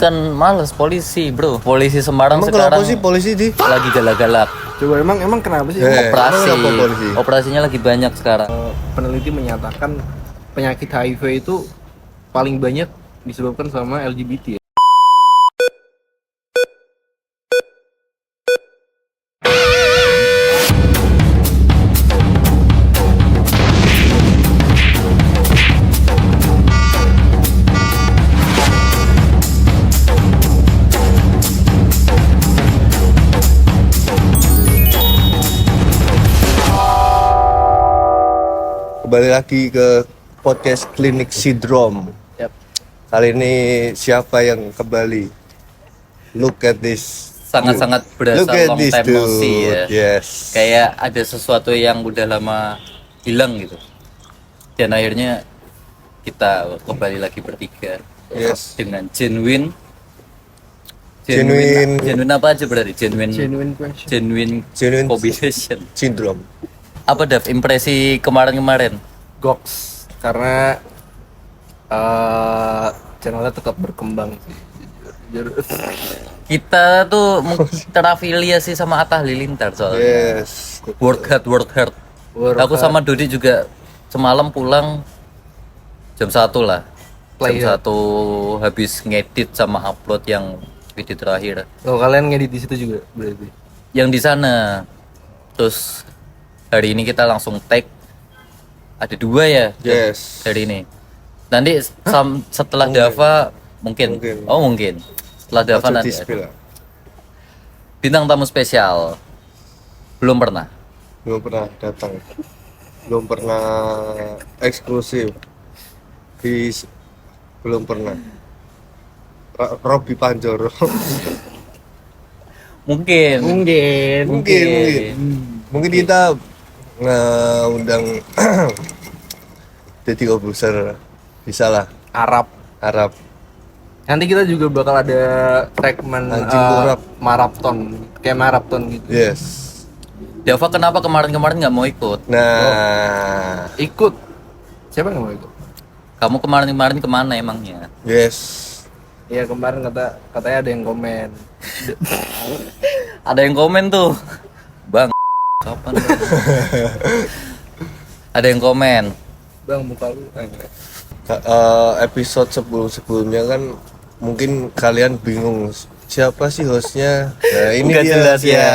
Kan males polisi, bro. Polisi Semarang Emang sekarang kenapa sih polisi di? lagi galak-galak. Coba emang kenapa sih? Operasi. Kenapa polisi? Operasinya lagi banyak sekarang. Peneliti menyatakan penyakit HIV itu paling banyak disebabkan sama LGBT ya. Kembali lagi ke podcast Klinik Syndrome. Yap. Kali ini siapa yang kembali? Look at this. Sangat-sangat berasa Look at long this time no see dude. ya. Yes. Kayak ada sesuatu yang udah lama hilang gitu. Dan akhirnya kita kembali lagi bertiga. Yes. Dengan genuine apa aja berarti? Genuine question. Genuine combination. Syndrome. Apa Dav, impresi kemarin-kemarin? Goks karena channelnya tetap berkembang sih. Jujur. Kita tuh terafiliasi sama Atta Halilintar soalnya. Yes. Work hard. Aku sama Dodi juga semalam pulang jam 1 lah. Play Jam 1 habis ngedit sama upload yang video terakhir. Oh, kalian ngedit di situ juga berarti. Yang di sana. Terus hari ini kita langsung tag. Ada 2 ya? Yes. Hari ini. Nanti setelah Dava mungkin. Mungkin. Oh mungkin. Setelah Dava Langsung nanti. di-spill lah. Bintang tamu spesial. Belum pernah. Belum pernah datang. Belum pernah eksklusif. Belum pernah. Robby Panjoro. Mungkin. Mungkin kita undang jadi komposer, bisa lah. Arab. Nanti kita juga bakal ada segmen Anjing murab. maraton, kayak maraton gitu. Yes. Dava kenapa kemarin-kemarin nggak mau ikut? Nah, Ikut. Siapa yang mau ikut? Kamu kemarin-kemarin kemana emangnya? yes. Iya, kemarin katanya ada yang komen. Ada yang komen tuh, Bang. Kapan? Bang? Ada yang komen. Bang, muka lu. Episode sebelumnya kan mungkin kalian bingung siapa sih hostnya. Nah, ini Nggak dia jelas dia. ya.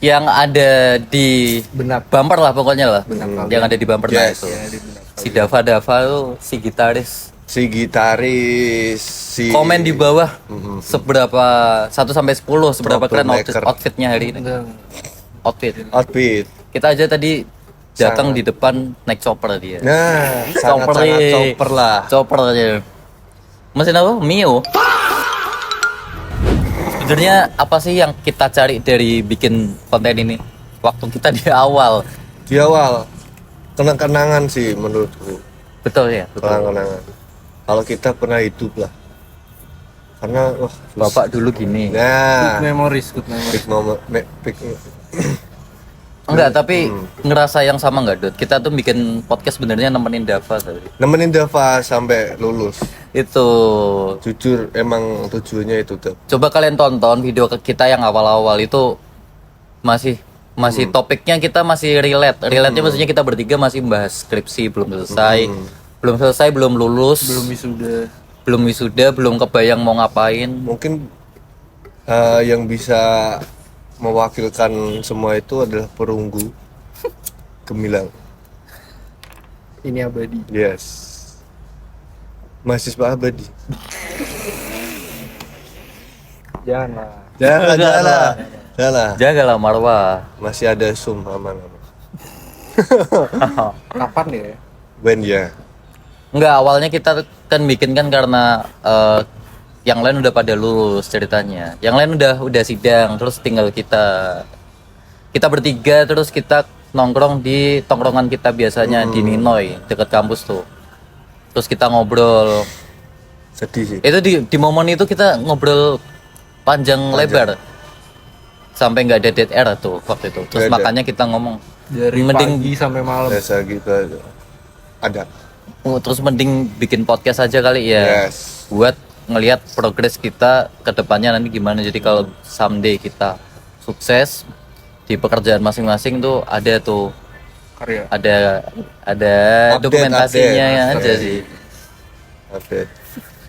Yang ada di Benak. bumper lah pokoknya lah. Benak. Yang ada di bumper nah Yes. itu. Ya, di benak. Si Dava tuh si gitaris. Si gitaris, si Komen di bawah seberapa 1 sampai 10 seberapa keren Troublemaker. outfitnya hari ini. Enggak. outfit. Kita aja tadi datang di depan naik chopper dia. Nah, Chopper sangat nih. chopper lah. Chopper aja. Mesin apa? Mio. Sebenarnya apa sih yang kita cari dari bikin konten ini? Waktu kita di awal. Di awal kenang-kenangan sih menurutku. Betul ya? Betul. Kenang-kenangan. Kalau kita pernah hidup lah. Karena wah, Bapak dulu gini. Good nah, memories. big moment, big Enggak, tapi ngerasa yang sama enggak, Dut? Kita tuh bikin podcast sebenarnya nemenin Dava tadi. nemenin Dava sampai lulus. Itu. Jujur emang tujuannya itu tuh. Coba kalian tonton video kita yang awal-awal itu masih topiknya kita masih relate. Relate-nya maksudnya kita bertiga masih bahas skripsi belum selesai. Belum lulus. Belum wisuda, belum kebayang mau ngapain. Mungkin yang bisa mewakilkan semua itu adalah perunggu gemilang. Ini abadi. Yes. Mahasiswa abadi. Janganlah. Janganlah. Jagalah marwah. Masih ada Zoom aman. Kapan ya? Ben ya. Enggak, awalnya kita kan bikin kan karena yang lain udah pada lulus ceritanya. Yang lain udah sidang, terus tinggal kita bertiga, terus kita nongkrong di tongkrongan kita biasanya di Ninoy dekat kampus tuh. Terus kita ngobrol. Sedih sih. Itu di momen itu kita ngobrol panjang lebar. Sampai nggak ada dead air tuh waktu itu. Terus Nggak ada. makanya kita ngomong Dari pagi sampai malam. Biasa gitu aja. Ada. terus mending bikin podcast aja kali ya. Yes. Buat ngelihat progres kita ke depannya nanti gimana. Jadi kalau someday kita sukses di pekerjaan masing-masing tuh ada tuh Karya. ada Update, dokumentasinya update. aja sih. Update,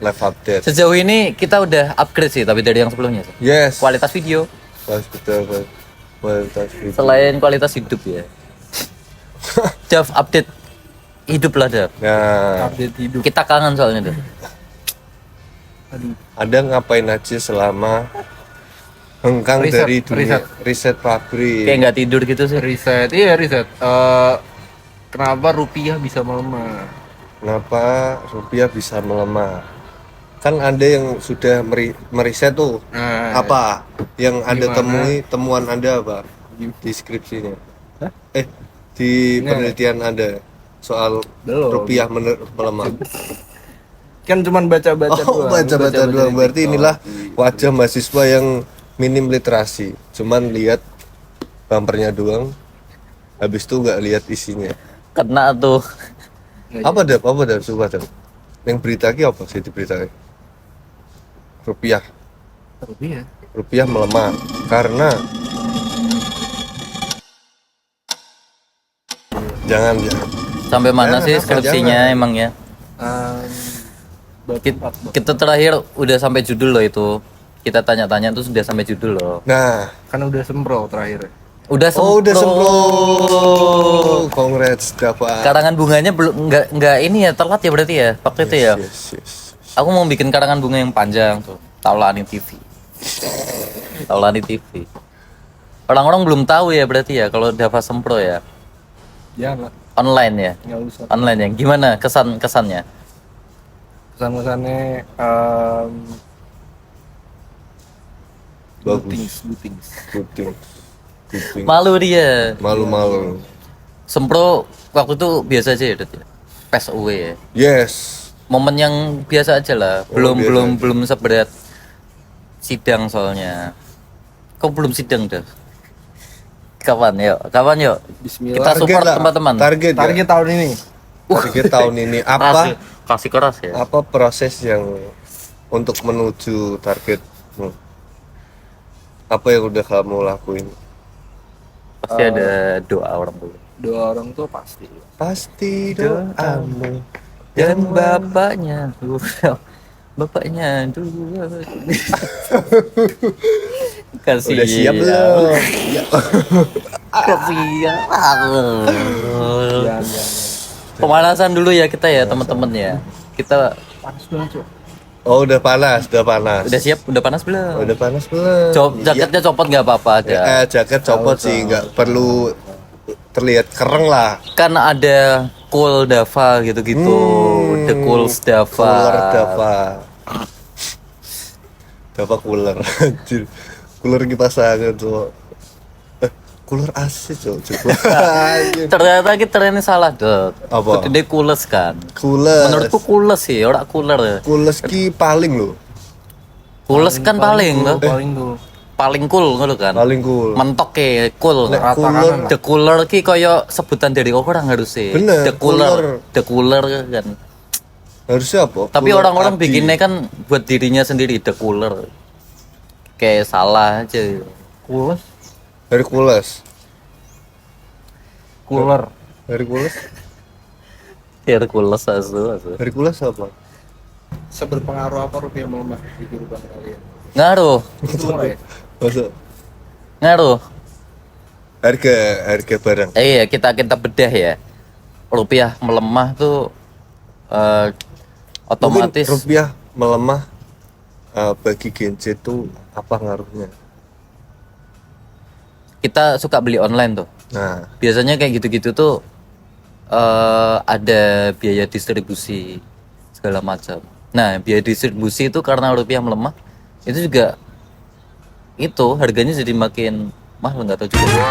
live update. Sejauh ini kita udah upgrade sih tapi dari yang sebelumnya sih. Yes. Kualitas video Betul. Kualitas video. selain kualitas hidup ya. Dev update hidup lah Dev. Nah, Update hidup. Kita kangen soalnya Dev. Aduh. ada ngapain aja selama hengkang Riset, dari dunia riset pabrik? Kayak nggak tidur gitu sih. Riset. Kenapa rupiah bisa melemah? Kenapa rupiah bisa melemah? Kan ada yang sudah meriset tuh. Nah, Apa yang Anda Gimana? temui, temuan Anda apa? Deskripsinya. Di Nggak. penelitian Anda soal Belum. rupiah melemah. kan cuman baca-baca Oh, doang. baca-baca doang. di Berarti TikTok. inilah wajah mahasiswa yang minim literasi. Cuman lihat bumpernya doang. Habis itu nggak lihat isinya. Kena tuh. Apa dah? Coba dah. Yang berita ki apa sih diberitakan? Rupiah. Rupiah melemah karena jangan. Sampai mana Jangan, sih apa, skripsinya jangan. emang ya? Bab Kita, 4, bab. kita terakhir udah sampai judul loh itu. Kita tanya-tanya tuh sudah sampai judul loh. Nah, Kan udah sempro terakhir. Udah udah sempro. Congrats dapat. Karangan bunganya belum nggak ini ya telat ya berarti ya waktu itu ya. Yes. Aku mau bikin karangan bunga yang panjang tuh. Taulani TV. Taulani TV. Orang-orang belum tahu ya berarti ya kalau Dava Sempro ya. Jangan lah. Online ya. Nggak usah. Online ya. Gimana kesannya? Pesan-pesannya Bagus. Butings. Kuting. Malu dia. Malu-malu. Sempro waktu itu biasa aja ya, Det, ya? PES UW ya. Yes. Momen yang biasa aja lah. Belum biasa belum aja. belum seberat sidang soalnya. Kok belum sidang dah? Kapan yuk? Bismillah. Kita support lah. teman-teman. Target Tahun ini. Target tahun ini apa? Kasih keras ya. Apa proses yang untuk menuju targetmu? Apa yang udah kamu lakuin? Pasti ada doa orang dulu. Doa orang tua pasti. Pasti doamu. Dan bapaknya dua. Kasih Udah siap belum? Ya. Kasihan. Jangan. Pemanasan dulu ya kita ya teman-teman ya. Kita Panas banget, Cok. Oh, udah panas. udah siap, udah panas belum? Udah panas belum? Jaketnya copot nggak apa-apa aja. Jaket copot sih, nggak perlu terlihat keren lah. Kan ada cool Dava gitu-gitu, the cool Dava. Cooler Dava. Dava cooler. Anjir. Cooler kipas angin tuh. Cooler AC tuh. Ternyata kita ini salah deh. Apa? Dia cooles kan. Cooler. Menurutku cooles sih, orang cooler. Cooler ki paling loh. Cooles kan paling loh. Paling tuh. Paling cool ngono kan. Paling cool. Mentok ke cool. Nek Rata cooler kanan lah. The cooler ki koyo sebutan dari orang harusnya. Bener, The cooler kan. harusnya apa? Tapi Cooler orang-orang Adi. bikinnya kan buat dirinya sendiri the cooler. Kayak salah aja. Kules. Hercules. Cooler. Hercules. Hercules asu. Hercules apa? Seberpengaruh apa rupiah melemah di kehidupan kalian? Ngaruh, Itu murah ya? Masa ngaruh. harga barang. Iya, kita bedah ya. Rupiah melemah tuh otomatis Mungkin rupiah melemah bagi Gen Z itu apa ngaruhnya? kita suka beli online tuh. Nah, Biasanya kayak gitu-gitu tuh ada biaya distribusi segala macam. Nah, biaya distribusi itu karena rupiah melemah itu juga itu harganya jadi makin mahal, nggak tahu juga.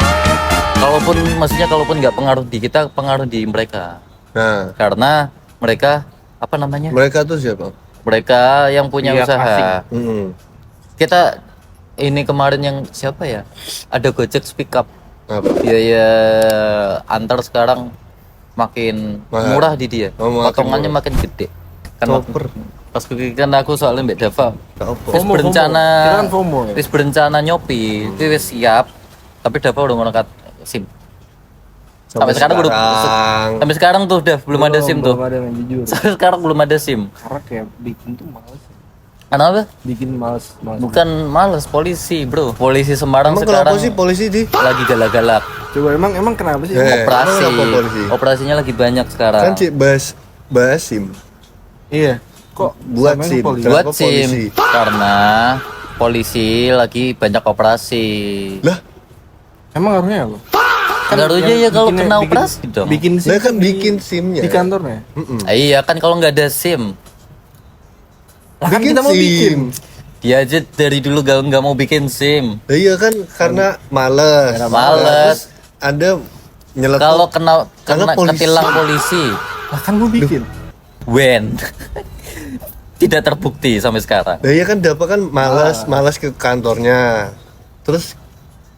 Kalaupun nggak pengaruh di kita, pengaruh di mereka. nah Karena mereka apa namanya? mereka tuh siapa? Mereka yang punya Pihak usaha. asing. Kita ini kemarin yang siapa ya? Ada Gojek Speak Up. Apa? Biaya antar sekarang makin Mahal. murah di dia. Oh, makin Potongannya murah. makin gede. Kan Chopper. Pas kan aku soalnya Mbak Dava Gak apa. wis FOMO. berencana Kita kan FOMO ya. wis berencana nyopi itu wis siap tapi Dava udah mau nekat SIM sampai sekarang tuh udah belum ada SIM tuh Belum ada yang jujur. sampai sekarang belum ada SIM Karena kayak bikin tuh males. kenapa Bikin males. bukan males polisi bro polisi Semarang Emang sekarang kenapa sih polisi di? lagi galak-galak Coba emang kenapa sih? operasi Emang kenapa polisi? operasinya lagi banyak Kan sekarang sih bahas SIM. Iya. Kok Buat sampai SIM. polisi? buat Kenapa SIM polisi? karena polisi lagi banyak operasi Lah, Emang harusnya apa? harusnya ya yang kalau bikinnya- kena bikin- operasi dong Bikin SIM saya kan bikin SIM-nya. di kantornya. iya kan kalau nggak ada SIM Lah kan Bikin kita mau SIM. bikin. dia aja dari dulu nggak mau bikin SIM Lah iya kan karena males. Males. Terus Anda nyeletuk. kalau kena Karena polisi. ketilang polisi Lah kan mau bikin. when tidak terbukti sampai sekarang Lah iya kan dapat kan malas ke kantornya. Terus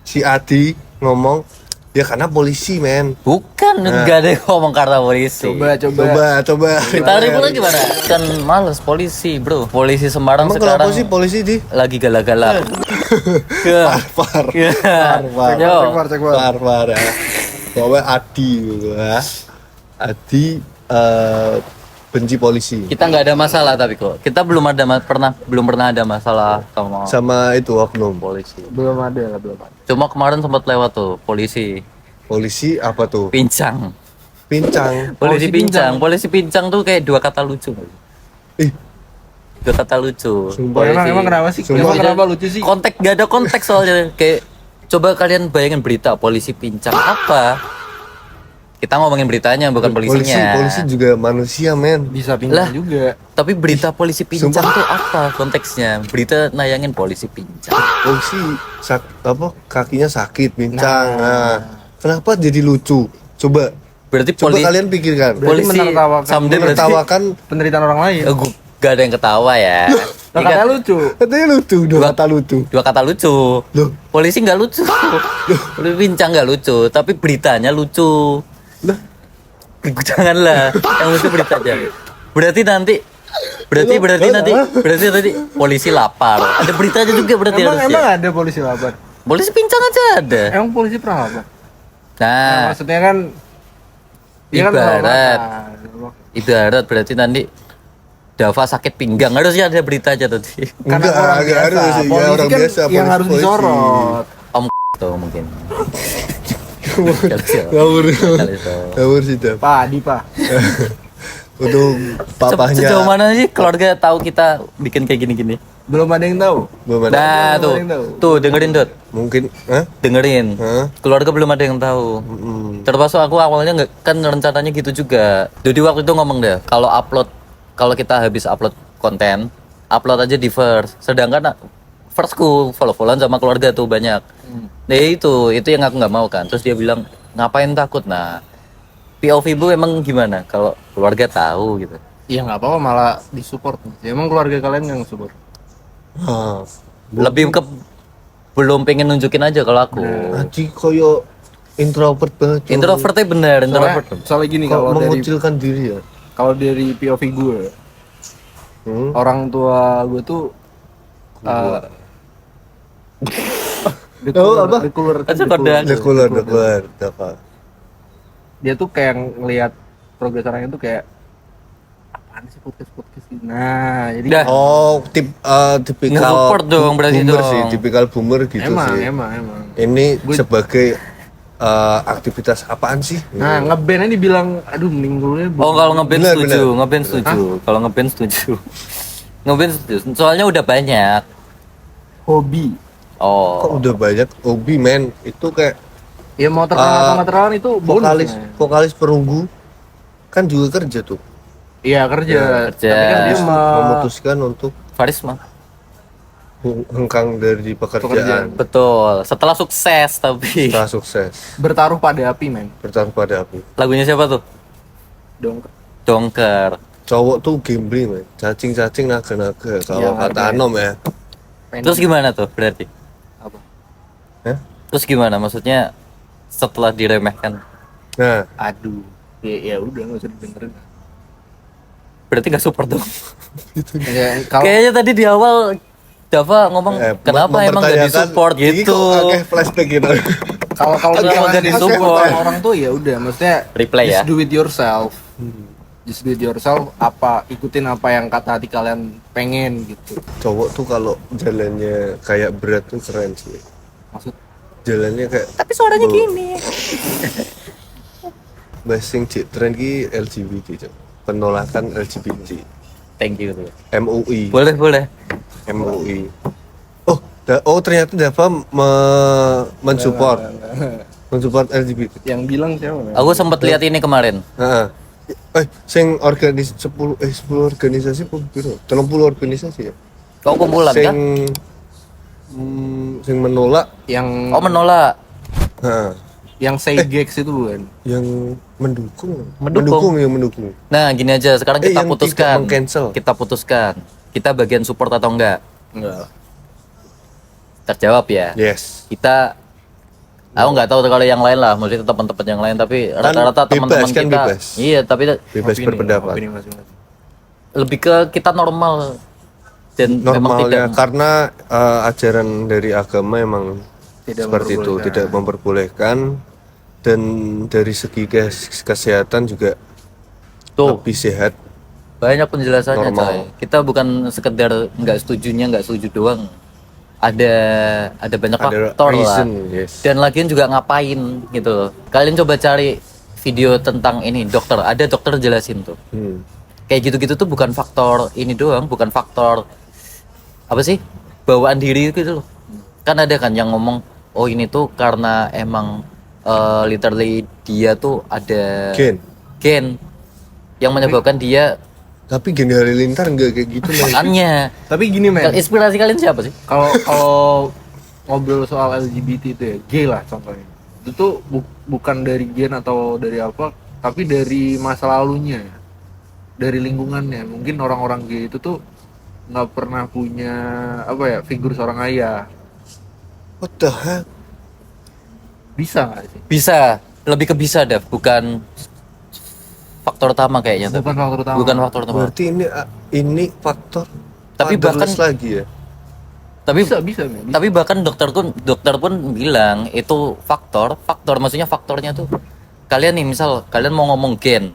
si Adi ngomong, ya karena polisi men. bukan nggak ada yang ngomong karena polisi Coba. Coba. tarik lagi gimana kan males polisi bro polisi Semarang Emang sekarang kenapa sih polisi di? lagi galak-galak Far. Ya. Far. Yo. Cek war. Far ya. Pokoknya Adi gitu ya. Adi benci polisi. kita nggak ada masalah tapi kok kita belum pernah ada masalah sama Sama itu oknum. polisi Belum ada. cuma kemarin sempat lewat tuh polisi Polisi apa tuh? pincang Pincang. polisi pincang. polisi pincang tuh kayak dua kata lucu Ih, dua kata lucu Sumpah, Emang kenapa sih? Sumpah. Emang kenapa lucu sih? konteks gak ada konteks soalnya kayak coba kalian bayangin berita polisi pincang apa kita ngomongin beritanya bukan polisinya polisi juga manusia men. Bisa Lah. pindah juga. tapi berita polisi pincang Sumpah. tuh apa konteksnya berita nayangin polisi pincang Polisi kakinya sakit, pincang. Nah, kenapa jadi lucu? Coba berarti coba polisi kalian pikirkan. Berarti menertawakan- someday berarti Menertawakan Penderitaan orang lain. gak ada yang ketawa ya Lah Ini kan kata lucu. katanya lucu, dua kata lucu. dua kata lucu Loh, polisi nggak lucu polisi pincang nggak lucu tapi beritanya lucu lah, janganlah yang lucu beritanya berarti nanti polisi lapar ada beritanya juga berarti Emang harusnya ada polisi lapar. polisi pincang aja ada Emang polisi pernah lapar? nah Maksudnya kan dia kan Ibarat. pernah makan. ibarat berarti nanti Dava sakit pinggang harusnya ada berita aja tadi Karena enggak, orang enggak biasa. harus sih, ya, Polisi orang kan biasa, yang polisi- harus polisi. disorot. om tuh mungkin ngawur, Kali itu. ngawur sih Dap. Pak, Adi, Pak. Untuk papahnya. sejauh mana sih keluarga tahu kita bikin kayak gini-gini Belum ada yang tahu. Belum ada. nah Belum tuh ada yang tahu. tuh dengerin Dot Mungkin, hah? dengerin Hah? keluarga belum ada yang tahu termasuk aku awalnya nggak kan rencananya gitu juga jadi waktu itu ngomong deh kalau kita habis upload konten upload aja di first sedangkan firstku follow-followan sama keluarga tuh banyak nah itu yang aku nggak mau kan terus dia bilang ngapain takut nah POV bu emang gimana kalau keluarga tahu gitu Iya nggak apa-apa malah disupport. Ya, emang keluarga kalian nggak support? Ah, lebih ke belum pengen nunjukin aja kalau aku Aji koyo introvert banget. Cok. introvertnya bener introvert Soalnya gini Kok kalau dari mengucilkan diri ya? POV gue, Hmm? orang tua gue tuh Oh, apa? Aja pada- Dekuler, apa? Dia tuh kayak ngelihat progres orangnya tuh kayak apaan sih podcast gitu. Nah, jadi Dah. Oh, tipikal Nge-support dong berarti boomer dong. sih, tipikal boomer gitu emang, sih. emang. Ini sebagai aktivitas apaan sih? Nah, ngeband aja dibilang aduh mending dulu ya. Oh kalau ngeband Bener, setuju, bener. ngeband setuju. Kalau ngeband setuju. Ngeband setuju. Soalnya udah banyak. hobi. Kok Oh. udah banyak hobi men? Itu kayak Ya mau terkenal atau nggak terkenal itu bonus. vokalis perunggu kan juga kerja tuh. Iya kerja. Kerja. Tapi kan dia Memutuskan untuk Faris mah. hengkang dari pekerjaan. Betul. Setelah sukses tapi. Setelah sukses bertaruh pada api men. bertaruh pada api. Lagunya siapa tuh? Dong. Dongker. Cowok tuh gambling men, cacing naga-naga kalau Iya, kata ada. Anom ya. Terus gimana tuh berarti? Apa? Hah? Terus gimana? Maksudnya setelah diremehkan. Nah, Aduh. Ya udah nggak usah didengerin. berarti nggak support dong. Ya, kalau Kayaknya tadi di awal Dava ngomong kenapa emang nggak mempertanyakan, disupport ini gitu. kok akeh flashback gitu. kalau kalau Kenapa nggak disupport? orang tuh ya udah, maksudnya Replay just ya? do it yourself. Just do it yourself, ikutin apa yang kata hati kalian pengen gitu. Cowok tuh kalau jalannya kayak berat tuh keren sih. Maksud Jalannya kayak Tapi suaranya gini. basing cik tren ki LGBT, Cok. Penolakan LGBT. Thank you. MUI. Boleh. MUI. Oh, ternyata Dava mensupport LGBT. yang bilang siapa? Aku sempat lihat ini kemarin. Heeh. Sing 10 organisasi pun piro? 30 organisasi ya. Kau kumpulan Sing kan? sing menolak, Yang Oh menolak. yang say gex itu bukan? yang mendukung. Mendukung. Yang mendukung. Nah gini aja, sekarang kita yang putuskan. tidak meng-cancel. Kita putuskan. Kita bagian support atau enggak? Enggak. Terjawab ya. Yes. Kita, aku nggak tahu kalau yang lain lah, maksudnya teman-teman yang lain, tapi rata-rata bebas, teman-teman kan kita, bebas. iya, tapi Bebas berpendapat. Opini masing-masing. lebih ke kita normal dan memang tidak. Normalnya karena ajaran dari agama emang Tidak seperti itu, memperbolehkan. tidak memperbolehkan, dan dari segi kesehatan juga Tuh lebih sehat. banyak penjelasannya Normal. coy. Kita bukan sekedar nggak setuju doang. Ada banyak Ada faktor reason, lah. yes. Dan lagian juga ngapain gitu loh. Kalian coba cari video tentang ini dokter. Ada dokter jelasin tuh. Kayak gitu-gitu tuh bukan faktor ini doang, bukan faktor apa sih? Bawaan diri gitu loh. Kan ada kan yang ngomong, oh ini tuh karena emang literally dia tuh ada gen yang menyebabkan dia. Tapi Gen Halilintar enggak kayak gitu men. Makanya Tapi gini men, inspirasi kalian siapa sih? kalau ngobrol soal LGBT itu ya, gay lah contohnya. Itu tuh bukan dari gen atau dari apa, tapi dari masa lalunya, dari lingkungannya. Mungkin orang-orang gay itu tuh nggak pernah punya apa ya, figur seorang ayah. What the heck? Bisa nggak sih? Bisa, lebih ke bisa Dev, bukan faktor utama kayaknya. Dev. Bukan faktor utama. Bukan faktor utama. Berarti ini faktor Tapi fatherless bahkan- lagi ya. Tapi Bisa men. tapi bahkan dokter pun bilang itu faktor maksudnya faktornya tuh kalian nih, misal kalian mau ngomong gen,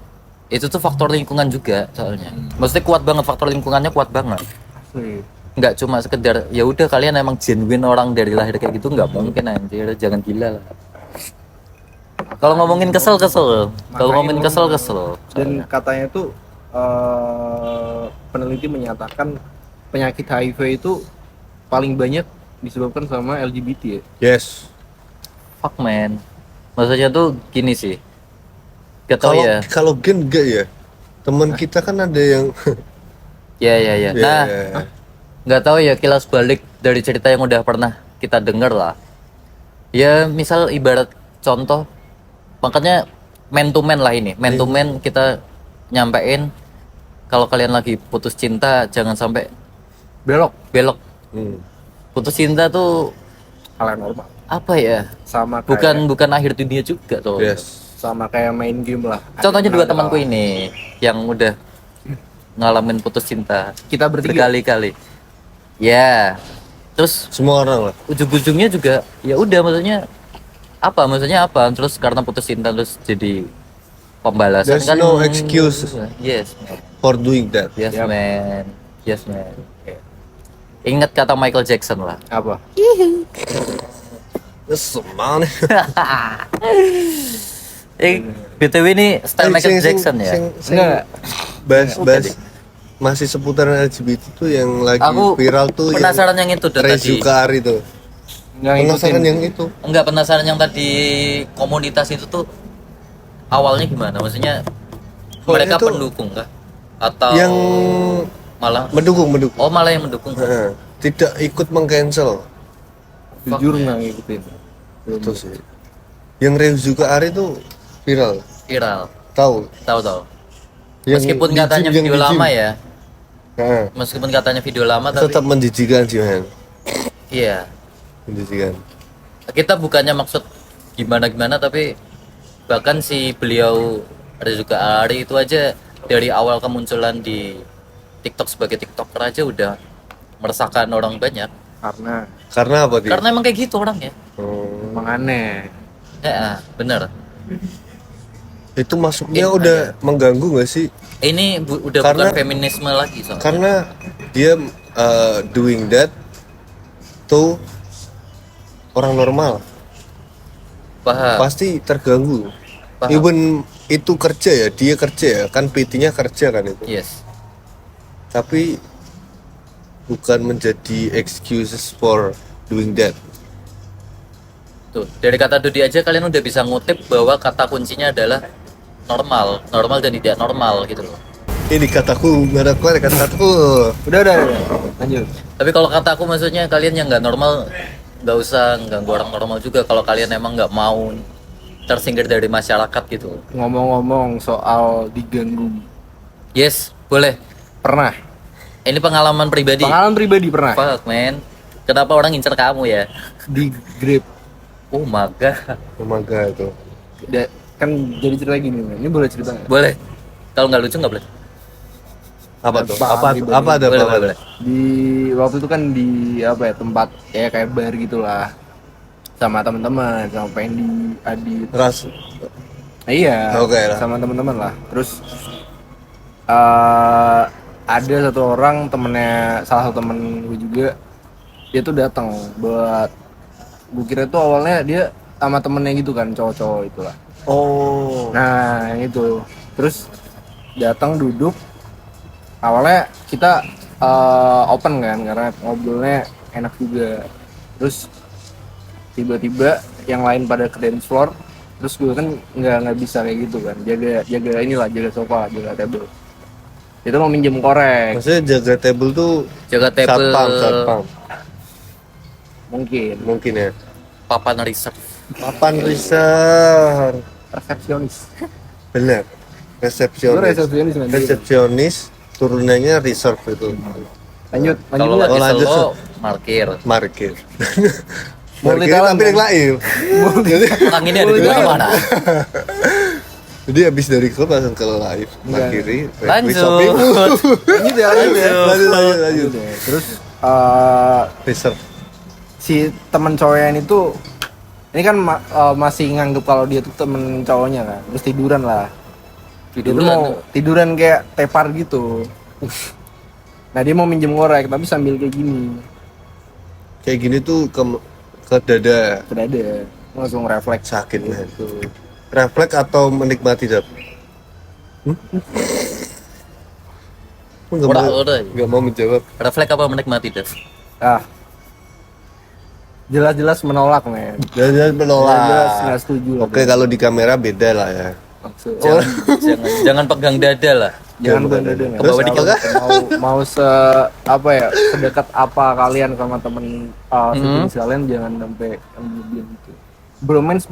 itu tuh faktor lingkungan juga soalnya. Maksudnya kuat banget, faktor lingkungannya kuat banget. Asli. Nggak cuma sekedar ya udah kalian emang genuine orang dari lahir kayak gitu, nggak mungkin anjir, jangan gila lah. Kalau ngomongin kesel, kalau ngomongin kesel. Dan katanya tuh peneliti menyatakan penyakit HIV itu paling banyak disebabkan sama LGBT ya. Yes. Fuck man, maksudnya tuh gini sih, gak tau Kalau ya. kalau Gen enggak ya. Teman kita kan ada yang Ya. Ya, Nah, ya. nggak tahu ya kilas balik dari cerita yang udah pernah kita dengar lah. Ya misal ibarat contoh, makanya man to man lah ini, man to man kita nyampein kalau kalian lagi putus cinta jangan sampai belok. Putus cinta tuh Hal yang normal. apa ya? Sama kayak, Bukan akhir dunia juga tuh. Yes. sama kayak main game lah. Contohnya dua Ada temanku kalah. ini yang udah ngalamin putus cinta Kita bertiga. berkali-kali. Ya, terus Semua orang lah. ujung-ujungnya juga ya udah, maksudnya apa terus karena putus cinta terus jadi pembalasan There's kan. no excuse. Yes man. For doing that. Yes Yep. man. Yes man. Ingat kata Michael Jackson lah. Apa? Semangat. BTW ini style Michael Jackson ya. Enggak. Bahas masih seputaran LGBT tuh yang lagi Aku viral tuh penasaran yang itu tuh tadi. Rezukari tuh. Enggak Penasaran ngikutin. yang itu. Enggak, penasaran yang tadi komunitas itu tuh awalnya gimana? Maksudnya mereka Pokoknya tuh pendukung kah? Atau yang malah mendukung. oh malah yang mendukung. Heeh. Tidak ikut meng-cancel. Jujur nggak ngikutin. Itu sih. Yang Rezukari tuh viral. Viral. Tahu? Tahu. Yang Meskipun di katanya gym, yang video di gym. lama ya. Heeh. Meskipun katanya video lama tapi Tetap menjijikan sih, men. iya. Menjijikan. Kita bukannya maksud gimana tapi bahkan si beliau Rezuka Ari itu aja dari awal kemunculan di TikTok sebagai TikToker aja udah meresahkan orang banyak. Karena apa dia? Karena emang kayak gitu orangnya. Emang aneh. Ya, bener. Itu masuknya Iya, udah mengganggu nggak sih? Ini udah Karena- bukan feminisme lagi soalnya. Karena dia doing that to orang normal Paham. pasti terganggu. Paham. Even itu kerja ya, dia kerja ya, kan PT-nya kerja kan itu. Yes. Tapi bukan menjadi excuses for doing that. Tuh, dari kata Dodi aja kalian udah bisa ngutip bahwa kata kuncinya adalah normal dan tidak normal gitu loh. Ini kataku, nggak ada keluar kata-kataku. Udah. Lanjut. Tapi kalau kata aku maksudnya kalian yang nggak normal nggak usah ganggu orang normal juga kalau kalian emang nggak mau tersinggir dari masyarakat gitu. Ngomong-ngomong soal diganggu. Yes, boleh. Pernah. Ini pengalaman pribadi. Pengalaman pribadi pernah. Fuck man. Kenapa orang ngincer kamu ya? Di Grab. Oh my god. Oh my god itu. Kan jadi cerita gini, men. Ini boleh cerita nggak? Boleh. Kalau nggak lucu nggak boleh. Apa tuh? Paham, Apa pribadi. apa ada Boleh, apa? boleh. Di waktu itu kan di apa ya, tempat ya kayak bar gitulah. Sama teman-teman, sama Pendi, Adit. Ras. Iya. Oke lah. Sama teman-teman lah. Terus ada satu orang temennya, salah satu temen gue juga, dia tuh datang buat, gue kira tuh awalnya dia sama temennya gitu kan, cowok-cowok itulah. Oh. Nah itu, terus datang duduk, awalnya kita open kan, karena ngobrolnya enak juga. Terus tiba-tiba yang lain pada ke dance floor, terus gue kan nggak bisa kayak gitu kan, jaga inilah, jaga sofa, jaga table. Itu mau minjem korek, Maksudnya jaga table tuh Jaga table. satpam. mungkin Mungkin ya. Papan reserve. Papan riset. resepsionis. Bener. Gue Resepsionis. resepsionis nanti. Resepsionis turunannya reserve itu. Lanjut Kalau nggak? lagi lanjut. selo parkir. Markir. Multi Markir talent, tapi kan? yang lain. Jadi, Orang ini ada di mana? jadi habis dari klub langsung ke live. Markiri. Lanjut. Lanjut ya, Lanjut. Terus Reserve. si temen cowoknya itu ini kan masih nganggep kalau dia tuh temen cowoknya kan, terus tiduran lah. Dia tuh mau tiduran kayak tepar gitu. Nah dia mau minjem korek tapi sambil kayak gini, Kayak gini tuh ke dada ada langsung refleks sakit man. gitu. Refleks atau menikmati dap? Udah. Nggak mau menjawab. Refleks apa menikmati Dev? Ah, jelas-jelas menolak men. Jangan menolak. Jelas nggak setuju lah. Oke, kalau di kamera beda lah ya. Maksud, Jangan pegang dada lah. jangan bukan benda dada. Ke bawah dikit. mau apa ya, sedekat apa kalian sama temen sejenis kalian, jangan sampai ambil gitu. Bromance.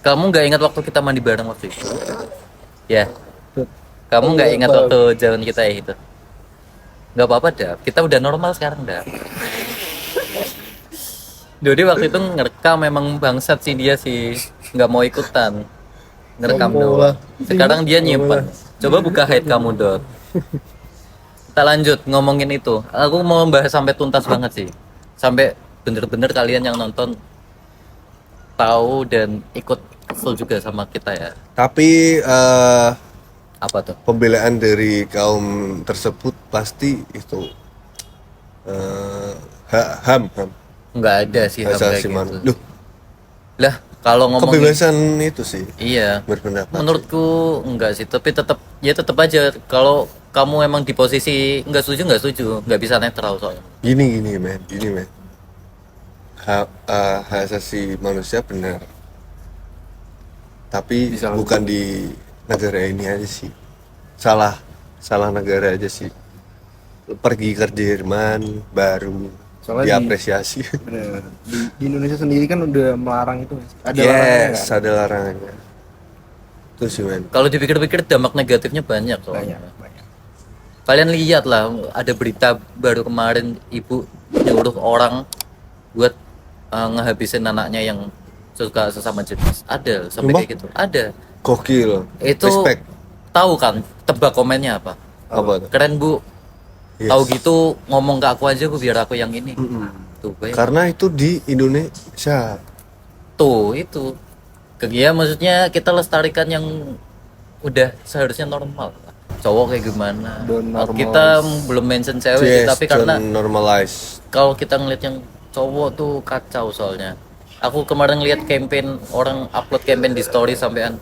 Kamu nggak ingat waktu kita mandi bareng waktu itu? Ya. Kamu nggak ingat waktu jalan kita ya itu? Nggak apa-apa dah. Kita udah normal sekarang dah. Dodi waktu itu ngerekam, memang bangsat sih dia sih, nggak mau ikutan ngerekam doang. Sekarang dia nyimpen. Coba buka hide kamu Dot. Kita lanjut ngomongin itu. Aku mau bahas sampai tuntas banget sih, sampai bener-bener kalian yang nonton tahu dan ikut kesel juga sama kita ya. Tapi Apa tuh? pembelaan dari kaum tersebut pasti itu ham Nggak ada sih hak kayak asasi gitu. manusia. Duh, Lah kalau ngomongin kebebasan itu sih iya, berpendapat. menurutku enggak sih, tapi tetap aja kalau kamu emang di posisi nggak setuju, nggak bisa netral soalnya. Gini men. Hak asasi manusia benar. Tapi Bisa bukan di negara ini aja sih. Salah negara aja sih. Pergi ke Jerman baru Soalnya diapresiasi. Bener. Di Indonesia sendiri kan udah melarang itu. Ada larangannya Yes, kan? ada larangannya. Itu sih men. Kalau dipikir-pikir dampak negatifnya banyak soalnya. Banyak. Kalian lihat lah, ada berita baru kemarin ibu nyuruh orang buat ngehabisin anaknya yang suka sesama jenis. Ada sampai Sumpah? kayak gitu. Ada. Gokil. Itu Respect. tahu kan, tebak komennya apa? Apa tuh? Keren bu. Yes. Tahu gitu ngomong ke aku aja bu biar aku yang ini. Tuh, bayang. Karena itu di Indonesia. Tuh itu. Ya maksudnya kita lestarikan yang udah seharusnya normal. Cowok kayak gimana? Don't normalize. Kita belum mention cewek sih, Yes, tapi karena don't normalize. kalau kita ngeliat yang cowok tuh kacau soalnya. Aku kemarin lihat campaign orang upload campaign di story sampean,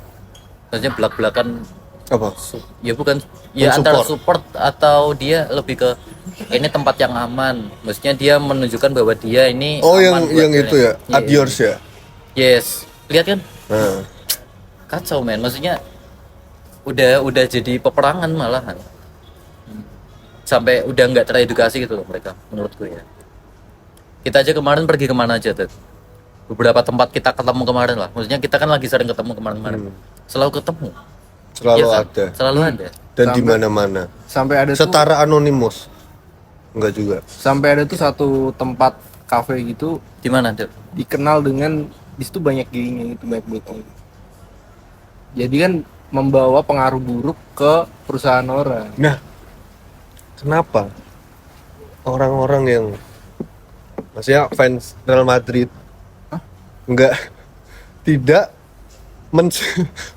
maksudnya belak-belakan. Apa? Ya bukan, ya antara Support. support atau dia lebih ke ini tempat yang aman. Maksudnya dia menunjukkan bahwa dia ini Oh, aman buat yang cewek. itu ya, at Iya. yours ya. Yes, lihat kan? Nah, Kacau men, maksudnya udah jadi peperangan malahan. Sampai udah nggak teredukasi gitu loh mereka, menurutku ya. Kita aja kemarin pergi kemana aja, Ted? Beberapa tempat kita ketemu kemarin lah. Maksudnya kita kan lagi sering ketemu kemarin-kemarin. Selalu ketemu. selalu Iya kan? ada Selalu ada. dan di Sampai- mana-mana. Sampai ada tuh Setara anonimus. Enggak juga. sampai ada tuh satu tempat kafe gitu Di mana, Ted? dikenal dengan di situ banyak gaynya gitu, banyak botol. Jadi kan membawa pengaruh buruk ke perusahaan orang. Nah, kenapa orang-orang yang maksudnya fans Real Madrid enggak tidak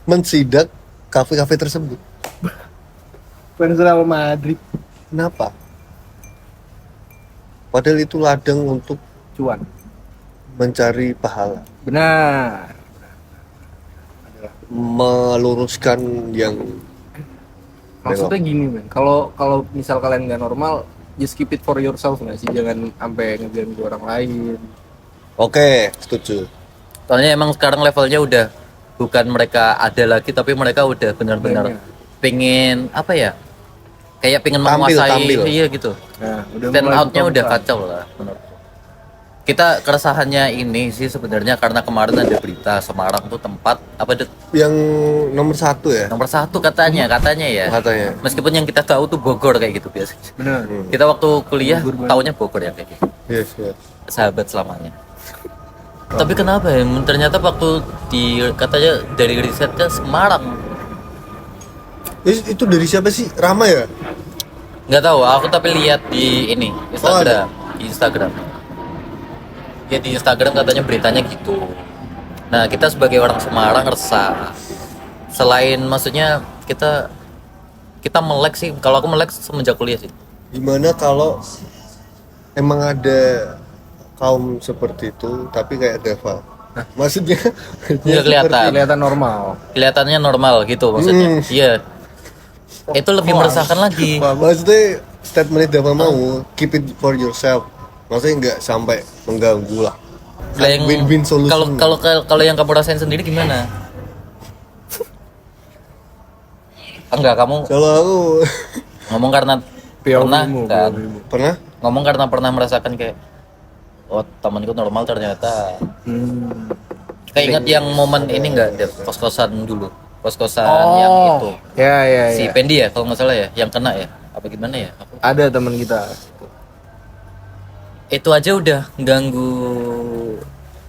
mensidak kafe-kafe tersebut? Fans Real Madrid Kenapa? Padahal itu ladang untuk cuan. mencari pahala, Benar. meluruskan yang Maksudnya gini men, kalau misal kalian nggak normal, just keep it for yourself nggak sih, jangan sampai ngeganggu orang lain. oke, setuju. Soalnya emang sekarang levelnya udah bukan mereka ada lagi, tapi mereka udah benar-benar Banyak. pengen apa ya? Kayak pengen Tampil, menguasai, tampil. iya gitu. Nah, udah Stand mulai out-nya udah buka-buka. kacau lah menurutku. Kita keresahannya ini sih sebenarnya karena kemarin ada berita Semarang tuh tempat apa Yang nomor 1 ya nomor 1 katanya ya. katanya. Meskipun yang kita tahu tuh Bogor kayak gitu biasanya. Benar. Kita waktu kuliah Bogor banget. taunya Bogor ya kayak gitu. Yes, yes. Sahabat selamanya. Tapi kenapa ya? Ternyata waktu katanya dari risetnya Semarang. Itu dari siapa sih? Rama ya? Nggak tahu, aku tapi lihat di ini Instagram, di Instagram. Ya di Instagram katanya beritanya gitu. Nah kita sebagai orang Semarang resah. Selain maksudnya kita melek sih. Kalau aku melek semenjak kuliah sih. Gimana kalau emang ada kaum seperti itu tapi kayak Deva? Maksudnya Nggak kelihatan. Kelihatan normal. Kelihatannya normal gitu maksudnya. Iya. Itu lebih meresahkan lagi. Maksudnya statement Deva mau keep it for yourself. Maksudnya nggak sampai mengganggu lah. Lah yang- Win-win solution. Kalau yang kamu rasain sendiri gimana? Enggak, kamu Kalau aku ngomong karena pernah POV-mu, kan? POV-mu. pernah Ngomong karena pernah merasakan kayak oh temanku normal ternyata. Kayak ingat yang momen ini enggak, Dev? Kos-kosan dulu. Kos-kosan yang itu. Ya. Si Pendi ya kalau nggak salah ya, yang kena ya. Apa gimana ya? Ada teman kita. Itu aja udah ganggu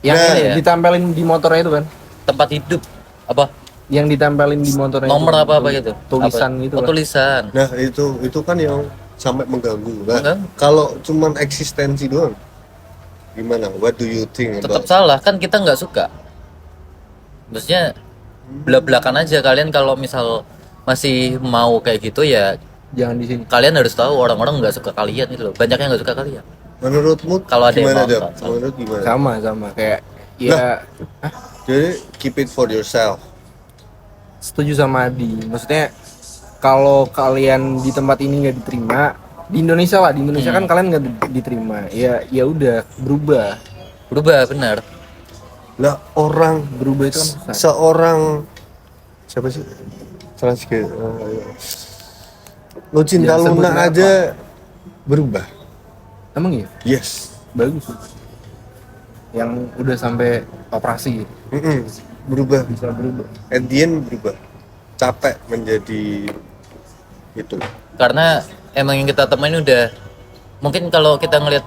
Yang Nah, ya. ditempelin di motornya itu kan? tempat hidup apa? Yang ditempelin di motornya. Nomor itu. apa gitu? Tulisan Apa? gitu. Oh, kan? tulisan. nah itu kan yang sampai mengganggu. Nah, Mengganggu. kalau cuman eksistensi doang gimana? What do you think Tetap about? salah kan kita nggak suka. Maksudnya belak-belakan aja kalian kalau misal masih mau kayak gitu ya Jangan di sini. kalian harus tahu orang-orang nggak suka kalian itu loh. Banyak yang nggak suka kalian. Menurutmu Kalau ada yang gimana, mau, Dap? tak salah. Menurut gimana? Sama kayak ya Jadi keep it for yourself. setuju sama Adi. Maksudnya kalau kalian di tempat ini nggak diterima, di Indonesia lah, di Indonesia kan kalian nggak diterima. Ya udah berubah. Berubah benar. Lah orang Berubah itu kan susah. seorang siapa sih? Transkip. Lucinta Jangan sebut Luna merek, aja berubah. Emang iya? Yes. Bagus. Yang udah sampai operasi Berubah. bisa berubah. At the end berubah. Capek menjadi itu. Karena emang yang kita temuin udah mungkin kalau kita ngelihat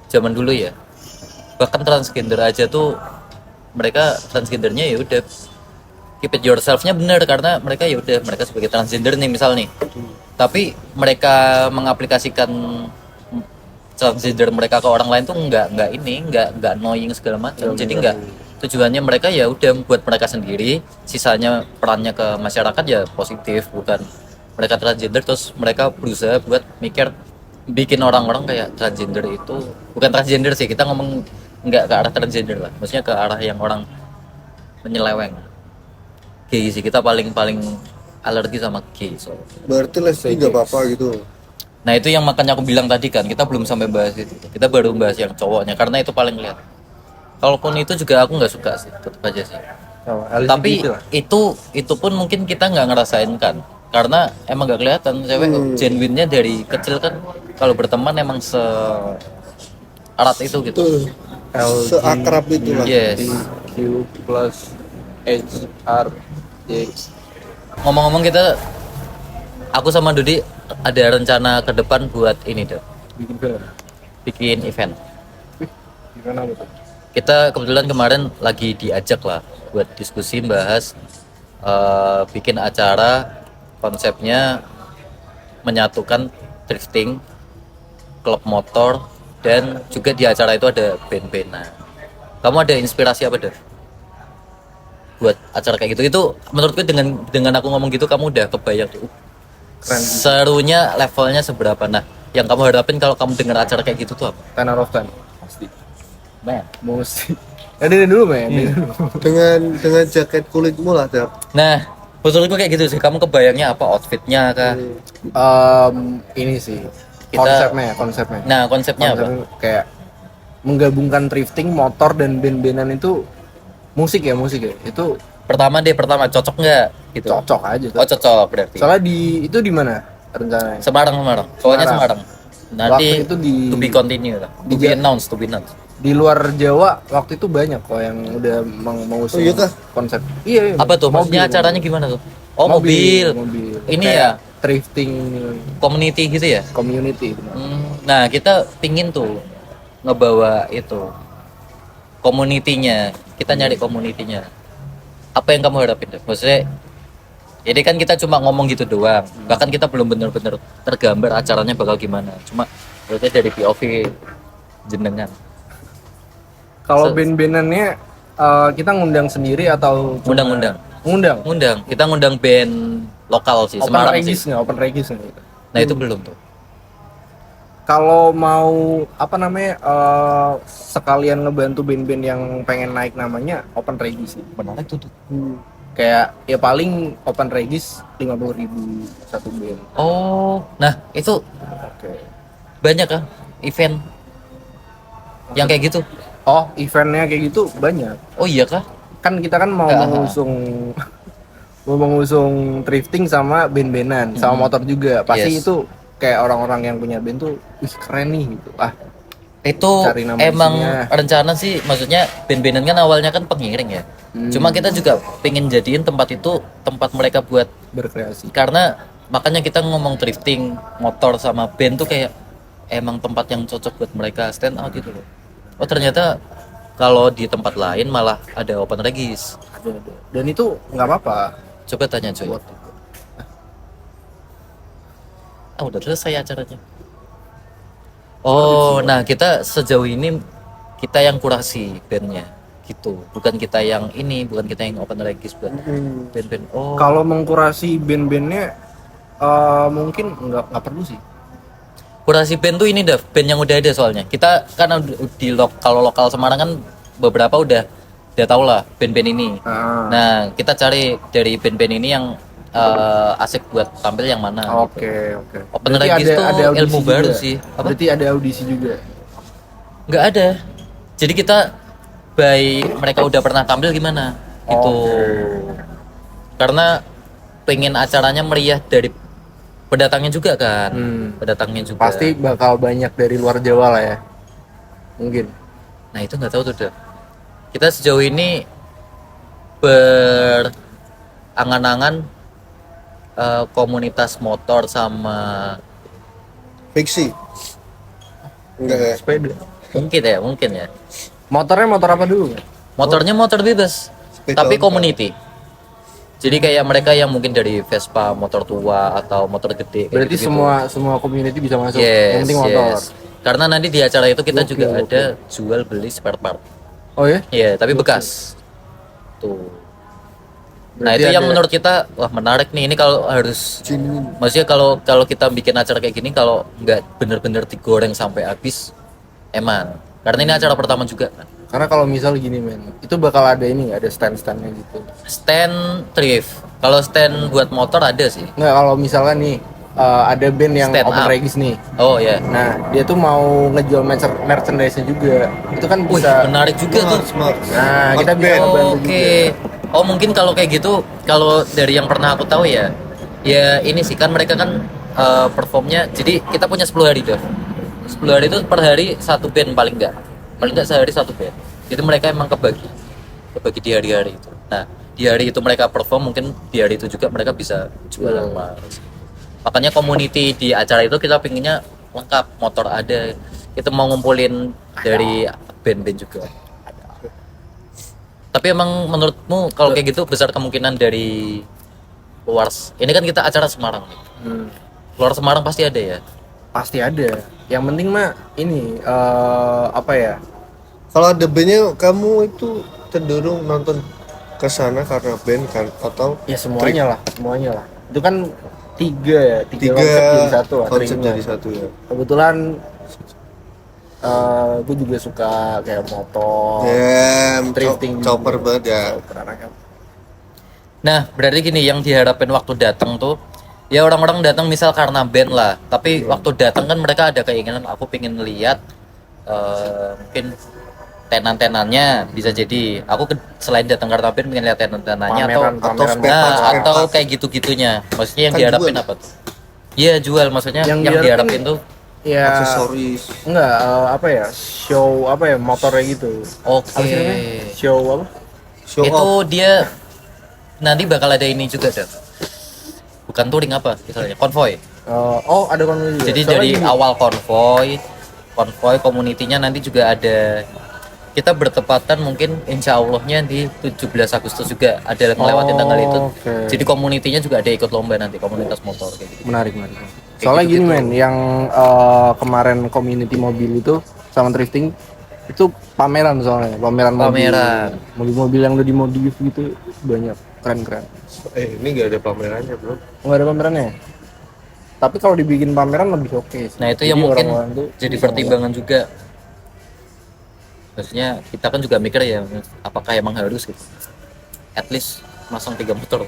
zaman dulu ya bahkan transgender aja tuh mereka transgendernya ya udah keep it yourself-nya bener, karena mereka ya udah, mereka sebagai transgender nih misal nih, tapi mereka mengaplikasikan transgender mereka ke orang lain tuh nggak annoying segala macam. Jadi nggak, tujuannya mereka ya udah buat mereka sendiri, sisanya perannya ke masyarakat ya positif, bukan mereka transgender terus mereka berusaha buat bikin orang-orang kayak transgender itu bukan transgender sih, kita ngomong nggak ke arah transgender lah, maksudnya ke arah yang orang menyeleweng. Gay sih, kita paling alergi sama gay, so. Berarti lesbi nggak apa-apa gitu. Nah itu yang makanya aku bilang tadi kan, kita belum sampai bahas itu, kita baru bahas yang cowoknya karena itu paling lihat. Kalaupun itu juga aku nggak suka sih, tetap aja sih. LGBT Tapi lah. itu pun mungkin kita nggak ngerasain kan, karena emang nggak kelihatan cewek genuine-nya dari kecil kan, kalau berteman emang erat itu gitu. Seakrab itu lah. Yes. Q plus H R X. Ngomong-ngomong aku sama Dodi ada rencana ke depan buat ini deh, Bikin film. bikin event. Gimana betul? Kita kebetulan kemarin lagi diajak lah buat diskusi bahas bikin acara, konsepnya menyatukan drifting, klub motor, dan juga di acara itu ada band-bandan. Kamu ada inspirasi apa deh buat acara kayak gitu? Itu menurutku dengan aku ngomong gitu kamu udah kebayang tuh serunya levelnya seberapa. Nah yang kamu harapin kalau kamu dengar acara kayak gitu tuh apa? 10 out of 10 pasti. Man. Mesti. Ya dari dulu men. Dengan jaket kulitmu lah, Dap. Nah menurutku kayak gitu sih, kamu kebayangnya apa, outfitnya kah? Ini sih Kita- konsepnya. Nah konsepnya apa? Konsepnya kayak menggabungkan drifting, motor dan band-bandan itu musik ya. Itu Pertama cocok nggak gitu? cocok aja. Oh cocok berarti. Soalnya itu di mana rencananya? Semarang. Soalnya Semarang. Nanti Waktu itu to be continue lah. To be announced. Di luar Jawa waktu itu banyak kok yang udah mengusung Oh, iya kah? konsep. Iya. Apa tuh? Maksudnya acaranya gimana tuh? Oh mobil. Ini Kayak ya drifting community gitu ya. community. Nah kita pingin tuh ngebawa itu community-nya. Kita nyari community-nya. Apa yang kamu harapin deh? Maksudnya ini kan kita cuma ngomong gitu doang. Bahkan kita belum bener-bener tergambar acaranya bakal gimana. Cuma berarti dari POV jenengan. Kalau band-bandannya kita ngundang sendiri atau cuma- Ngundang. Ngundang. Kita ngundang band lokal sih, Open Semarang regis sih. nggak? Open regis nggak? Nah itu belum tuh. Kalau mau sekalian ngebantu band-band yang pengen naik namanya open regis sih. Menarik tuh. Kayak ya paling open regis 50.000 satu band. Oh, nah itu Oke. banyak kan event yang kayak gitu. Oh, eventnya kayak gitu banyak. Oh iya kah? Kan kita kan mau mengusung drifting sama band-bandan, sama motor juga. Pasti Yes. itu kayak orang-orang yang punya band tuh, wih keren nih gitu. Itu Cari nama emang isinya. rencana sih, maksudnya band-bandan kan awalnya kan pengiring ya. Cuma kita juga pengen jadiin tempat itu tempat mereka buat, berkreasi. karena makanya kita ngomong drifting, motor sama band tuh kayak emang tempat yang cocok buat mereka stand out gitu loh. Oh ternyata kalau di tempat lain malah ada open regis. Ada. Dan itu nggak apa-apa. Coba tanya cuy. Buat Udah selesai acaranya. Oh, nah kita sejauh ini kita yang kurasi bandnya gitu, bukan kita yang open regis buat band-band. Oh, Kalau mengkurasi band-bandnya mungkin nggak perlu sih. kurasi band tuh ini dah band yang udah ada, soalnya kita kan kalau lokal Semarang kan beberapa udah tau lah band-band ini. Nah kita cari dari band-band ini yang asik buat tampil yang mana. Oke. Open Berarti regis tuh audisi ilmu juga. baru sih. Apa? Berarti ada audisi juga. Nggak ada. Jadi kita mereka udah pernah tampil gimana gitu. Karena pengen acaranya meriah dari pendatangnya juga kan. Pendatangnya juga. Pasti bakal banyak dari luar Jawa lah ya. Mungkin. Nah itu nggak tahu tuh dah. Kita sejauh ini berangan-angan komunitas motor sama Fiksi. Enggak ya? Sepeda. mungkin ya. Motornya motor apa dulu? Motornya motor bebas, Sepeda tapi ontel. community. Jadi kayak mereka yang mungkin dari Vespa, motor tua atau motor gede. kayak Berarti gitu-gitu. semua community bisa masuk. Yang penting motor. Karena nanti di acara itu kita Oke, juga oke. ada jual beli spare part. Oh ya? Iya, tapi bekas. Tuh. Nah, Berarti itu yang ada- menurut kita wah menarik nih. Ini kalau harus Genuine. maksudnya kalau kalau kita bikin acara kayak gini kalau nggak bener-bener digoreng sampai habis eman. Karena ini acara pertama juga kan. Karena kalau misal gini men, itu bakal ada ini nggak, ada stand-standnya gitu. Stand thrift. Kalau stand buat motor ada sih. Nggak, kalau misalkan nih ada band yang Stand open up. regis nih. Oh ya. Nah, dia tuh mau ngejual merchandise-nya juga. Itu kan Wih, bisa. menarik juga tuh. Smart. Nah, kita bisa Band. ngebantu Oke. juga. Oh, mungkin kalau kayak gitu, kalau dari yang pernah aku tahu ya, ya ini sih kan mereka kan performnya. Jadi kita punya 10 hari tuh. 10 hari itu per hari satu band paling enggak. Paling enggak sehari satu band. Jadi mereka emang kebagi di hari-hari itu. Nah, di hari itu mereka perform, mungkin di hari itu juga mereka bisa jualan mas. Makanya community di acara itu kita pinginnya lengkap, motor ada. Kita mau ngumpulin dari band-band juga. Tapi emang menurutmu kalau kayak gitu besar kemungkinan dari luar? Ini kan kita acara Semarang nih. Hmm, Luar Semarang pasti ada ya. pasti ada. Yang penting mah ini apa ya? Kalau ada bandnya, kamu itu cenderung nonton ke sana karena band kan atau Ya semuanya lah. Itu kan tiga tiga konsep jadi satu lah. konsep triknya. jadi satu ya? Kebetulan gue juga suka kayak motor, drifting, Chopper banget ya. anaknya. Nah, berarti gini yang diharapin waktu datang tuh ya orang-orang datang misal karena band lah. Tapi waktu datang kan mereka ada keinginan aku pengen lihat mungkin tenan-tenannya bisa jadi. Aku selain datang karena band pengen lihat tenan-tenannya atau spare atau parts. kayak gitu-gitunya. Maksudnya yang Kan diharapin jual. apa tuh? Iya, jual maksudnya yang diharapin tuh. Ya Aksesoris. enggak apa ya, show apa ya, motornya gitu. Oke. Apa sih namanya? Show apa? Show Itu off. dia nanti bakal ada ini juga Dan. Bukan touring apa misalnya konvoy. Oh, ada konvoy juga. Jadi Soalnya dari gini, awal konvoy komunitinya nanti juga ada. Kita bertepatan mungkin insya Allahnya di 17 Agustus juga ada ngelewatin tanggal itu. oke. Jadi komunitinya juga ada ikut lomba nanti komunitas motor kayak gitu. menarik. Soalnya gini men, yang kemarin community mobil itu sama drifting itu pameran, soalnya pameran mobil. Mobil-mobil yang udah dimodif gitu banyak, keren. Ini nggak ada pamerannya bro. Nggak ada pamerannya. Tapi kalau dibikin pameran lebih oke sih. Nah itu Jadi yang mungkin orang-orang tuh jadi bisa pertimbangan juga. Maksudnya kita kan juga mikir ya, apakah emang harus gitu. At least masang 3 motor.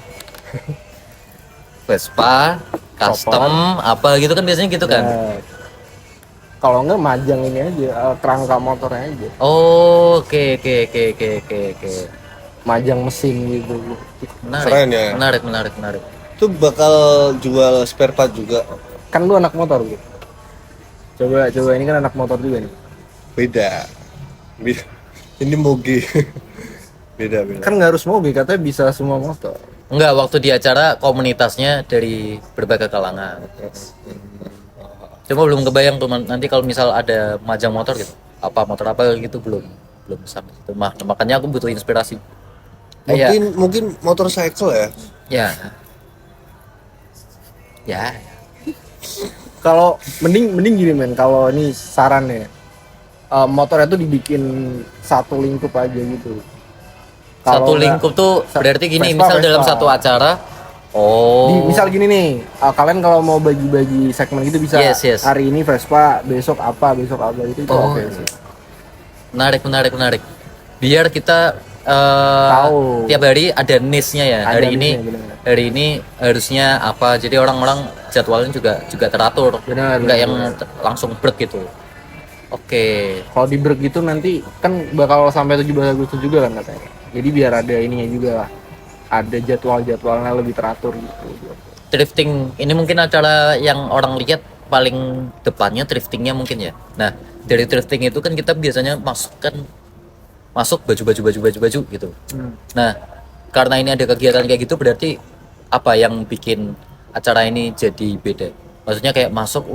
Vespa, custom, apa gitu kan biasanya gitu kan. Nah, kalau enggak majang ini aja, kerangka motornya aja, Oke. majang mesin gitu. Menarik. Keren ya. Menarik. Itu bakal jual spare part juga. Kan lu anak motor gitu. Coba ini kan anak motor juga nih. Beda. Ini moge. beda. Kan nggak harus mobil, katanya bisa semua motor. Enggak, waktu di acara komunitasnya dari berbagai kalangan. Cuma belum kebayang tuh nanti kalau misal ada majang motor gitu. Apa motor apa gitu belum sampai situ. Makanya aku butuh inspirasi. Mungkin motorcycle ya. Ya. Kalau mending gini men, kalau ini saran ya, motornya tuh dibikin satu lingkup aja gitu. Kalau Satu nggak- lingkup tuh berarti gini, Vespa, misal dalam Vespa. satu acara. Oh. Misal gini nih, kalian kalau mau bagi-bagi segmen gitu bisa. Yes. Hari ini Vespa, besok apa gitu itu Oh, oke iya. sih. Menarik. Biar kita Tahu. tiap hari ada niche-nya ya. Ada Hari ini niche-nya, benar. hari ini harusnya apa. Jadi orang-orang jadwalnya juga teratur. Benar, Enggak benar, yang langsung break gitu. Oke. Kalau di break gitu nanti kan bakal sampai 17 Agustus juga kan katanya. Jadi biar ada ininya juga lah. Ada jadwalnya lebih teratur gitu. Drifting ini mungkin acara yang orang lihat paling depannya driftingnya mungkin ya. Nah, dari drifting itu kan kita biasanya masuk baju gitu. Nah, karena ini ada kegiatan kayak gitu berarti apa yang bikin acara ini jadi beda? Maksudnya kayak masuk,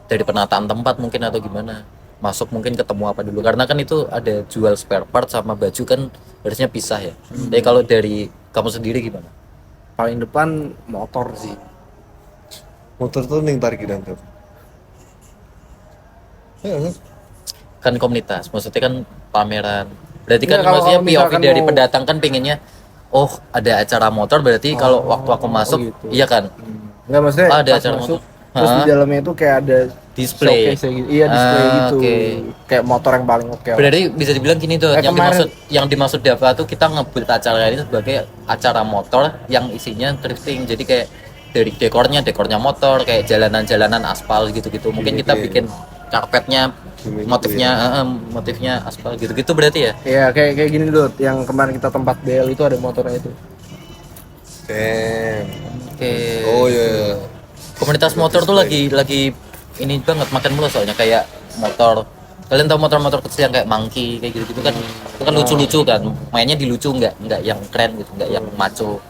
dari penataan tempat mungkin atau gimana? Masuk mungkin ketemu apa dulu? Karena kan itu ada jual spare part sama baju kan harusnya pisah ya. Jadi kalau dari Kamu sendiri gimana? Paling depan motor sih. Motor tuh ning parkiran tuh. Ya, Kan komunitas, maksudnya kan pameran. Berarti kan Enggak, kalau maksudnya POV misalkan dari mau- pendatang kan pinginnya, oh ada acara motor berarti kalau waktu aku masuk, gitu. iya kan, Enggak, maksudnya ada pas acara masuk motor. terus di Hah? dalamnya itu kayak ada Display. showcase gitu. Iya, display Ah, gitu. oke. Kayak motor yang paling oke. lah. Berarti bisa dibilang gini tuh, Kayak kemarin. yang dimaksud Dava tuh kita nge-build acara ini sebagai acara motor yang isinya drifting. Jadi kayak dari dekornya motor, kayak jalanan-jalanan aspal gitu-gitu. Mungkin kita bikin karpetnya motifnya aspal gitu-gitu berarti ya. Iya, kayak gini dulu. Yang kemarin kita tempat BL itu ada motornya itu. damn. Oke. Oh iya. Komunitas motor tuh lagi ini banget makan mulu soalnya kayak motor. Kalian tahu motor-motor kecil yang kayak monkey kayak gitu-gitu kan. Itu kan lucu-lucu kan. Mainnya di lucu nggak yang keren gitu, nggak yang maco.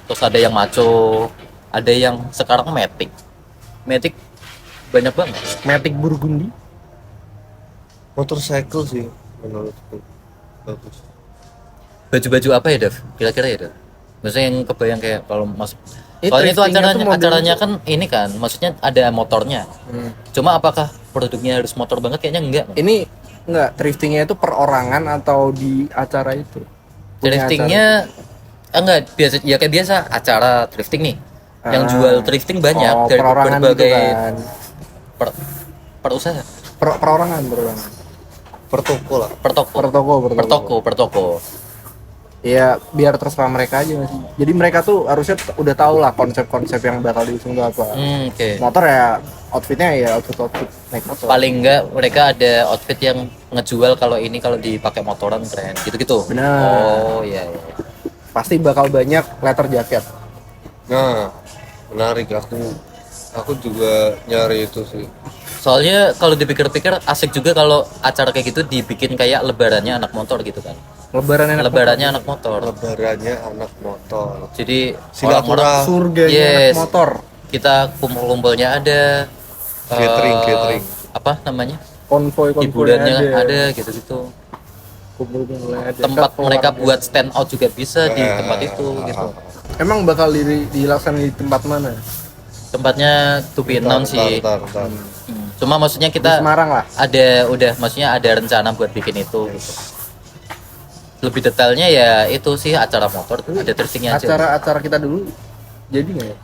Terus ada yang maco, ada yang sekarang Matic. Matic banyak banget. Matic Burgundy. Motorcycle sih menurutku bagus. Baju-baju apa ya, Dev? Kira-kira ya, Dev? Maksudnya yang kebayang kayak kalau masuk. Ini Soalnya itu thriftingnya tuh modelnya acaranya kan ini kan, maksudnya ada motornya. Cuma apakah produknya harus motor banget? Kayaknya enggak. Ini enggak, thriftingnya itu perorangan atau di acara itu? Punya Thriftingnya enggak biasa ya kayak biasa acara thrifting nih. Yang jual thrifting banyak Oh, dari perorangan berbagai gitu kan. per- perusahaan, Perorangan. Per toko lah. per toko. Ya biar terserah mereka aja masih. Jadi mereka tuh harusnya udah tahu lah konsep-konsep yang bakal diusung tuh apa. Oke. Motor ya outfitnya ya outfit naik motor. Paling enggak mereka ada outfit yang ngejual kalau dipakai motoran keren gitu-gitu. Benar. Oh iya. Pasti bakal banyak leather jacket. Nah, menarik, aku juga nyari itu sih. Soalnya kalau dipikir-pikir asik juga kalau acara kayak gitu dibikin kayak lebarannya anak motor gitu kan. Lebarannya Anak motor. Lebarannya anak motor. Jadi Silaturahmi. surganya Yes. anak motor. Kita kumpul-kumpulnya ada Catering. apa namanya? Konvoy Hiburannya ada gitu-gitu. Kumpul-kumpulnya ada. Tempat Keluar mereka biasa. buat stand out juga bisa di tempat itu gitu. Emang bakal dilaksanakan di tempat mana? Tempatnya to be announced sih. Ntar. Cuma maksudnya Di kita Semarang lah. maksudnya ada rencana buat bikin itu gitu. Lebih detailnya ya itu sih acara motor tuh ada driftingnya aja. Acara kita dulu jadi nggak ya?